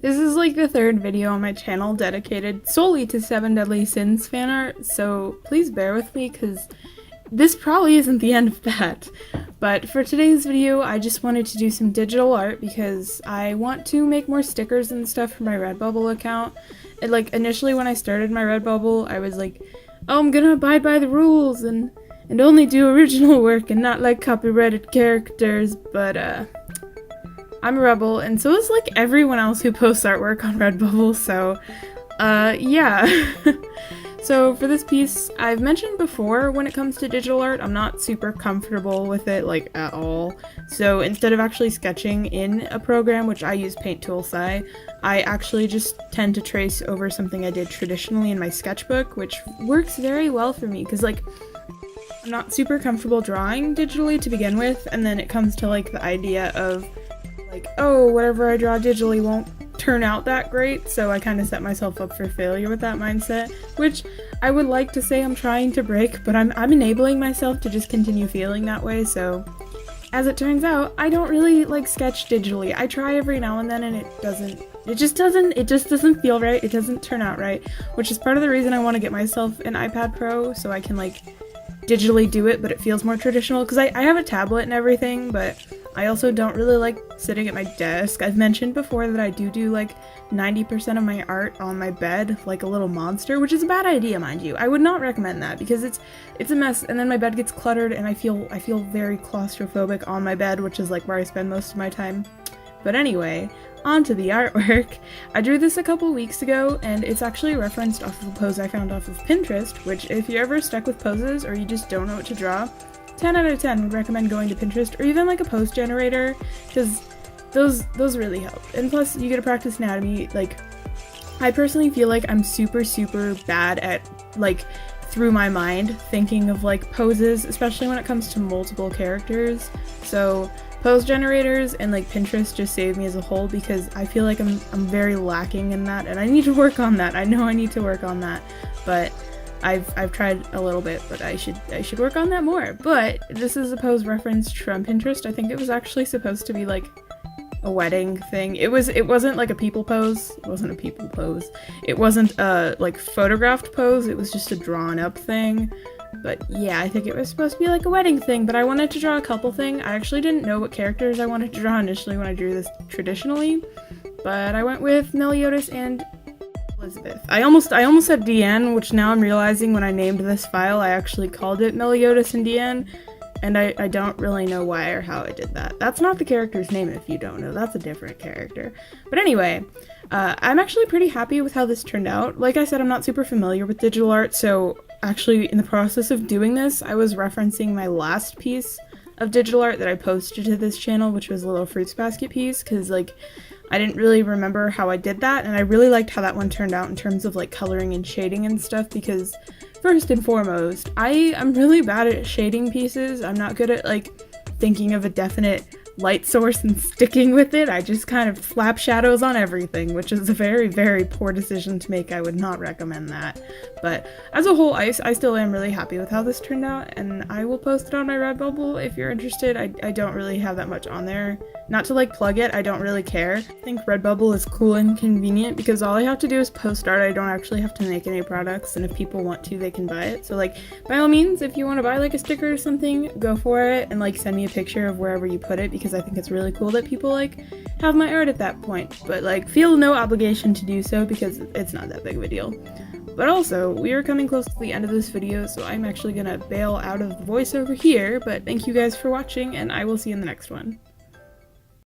This is like the third video on my channel dedicated solely to 7 Deadly Sins fan art, so please bear with me because this probably isn't the end of that. But for today's video, I just wanted to do some digital art because I want to make more stickers and stuff for my Redbubble account. And like initially when I started my Redbubble, I was like, oh, I'm gonna abide by the rules and only do original work and not like copyrighted characters, but I'm a rebel, and so is like everyone else who posts artwork on Redbubble, so yeah. So for this piece, I've mentioned before when it comes to digital art, I'm not super comfortable with it, like, at all. So instead of actually sketching in a program, which I use Paint Tool Sci, I actually just tend to trace over something I did traditionally in my sketchbook, which works very well for me, because, like, I'm not super comfortable drawing digitally to begin with, and then it comes to, like, the idea of, like, oh, whatever I draw digitally won't turn out that great, so I kind of set myself up for failure with that mindset, which I would like to say I'm trying to break, but I'm enabling myself to just continue feeling that way. So as it turns out, I don't really like sketch digitally. I try every now and then and it just doesn't feel right. It doesn't turn out right, which is part of the reason I want to get myself an iPad Pro so I can like digitally do it, but it feels more traditional, because I have a tablet and everything, but I also don't really like sitting at my desk. I've mentioned before that I do like 90% of my art on my bed, like a little monster, which is a bad idea, mind you. I would not recommend that because it's a mess, and then my bed gets cluttered and I feel very claustrophobic on my bed, which is like where I spend most of my time. But anyway, on to the artwork. I drew this a couple weeks ago, and it's actually referenced off of a pose I found off of Pinterest, which if you're ever stuck with poses or you just don't know what to draw, 10 out of 10 would recommend going to Pinterest or even like a pose generator, because those really help. And plus you get to practice anatomy. Like, I personally feel like I'm super bad at like through my mind thinking of like poses, especially when it comes to multiple characters. So pose generators and like Pinterest just save me as a whole, because I feel like I'm very lacking in that, and I need to work on that. I know I need to work on that, but I've tried a little bit, but I should work on that more. But this is a pose referenced from Pinterest. I think it was actually supposed to be like a wedding thing. It wasn't like a people pose. It wasn't a people pose. It wasn't a like photographed pose. It was just a drawn up thing. But yeah, I think it was supposed to be like a wedding thing, but I wanted to draw a couple thing. I actually didn't know what characters I wanted to draw initially when I drew this traditionally, but I went with Meliodas and Elizabeth. I almost said Deanne, which now I'm realizing when I named this file, I actually called it Meliodas and Deanne, and I don't really know why or how I did that. That's not the character's name if you don't know. That's a different character. But anyway, I'm actually pretty happy with how this turned out. Like I said, I'm not super familiar with digital art, so actually in the process of doing this, I was referencing my last piece of digital art that I posted to this channel, which was a little fruits basket piece, because like I didn't really remember how I did that, and I really liked how that one turned out in terms of like coloring and shading and stuff, because first and foremost, I'm really bad at shading pieces. I'm not good at like thinking of a definite light source and sticking with it. I just kind of slap shadows on everything, which is a very poor decision to make. I would not recommend that. But as a whole, I still am really happy with how this turned out, and I will post it on my Redbubble if you're interested. I don't really have that much on there. Not to like plug it, I don't really care. I think Redbubble is cool and convenient because all I have to do is post art. I don't actually have to make any products, and if people want to, they can buy it. So like, by all means, if you want to buy like a sticker or something, go for it, and like send me a picture of wherever you put it, because I think it's really cool that people like have my art at that point. But like, feel no obligation to do so because it's not that big of a deal. But also, we are coming close to the end of this video, so I'm actually gonna bail out of the voiceover here, but thank you guys for watching, and I will see you in the next one.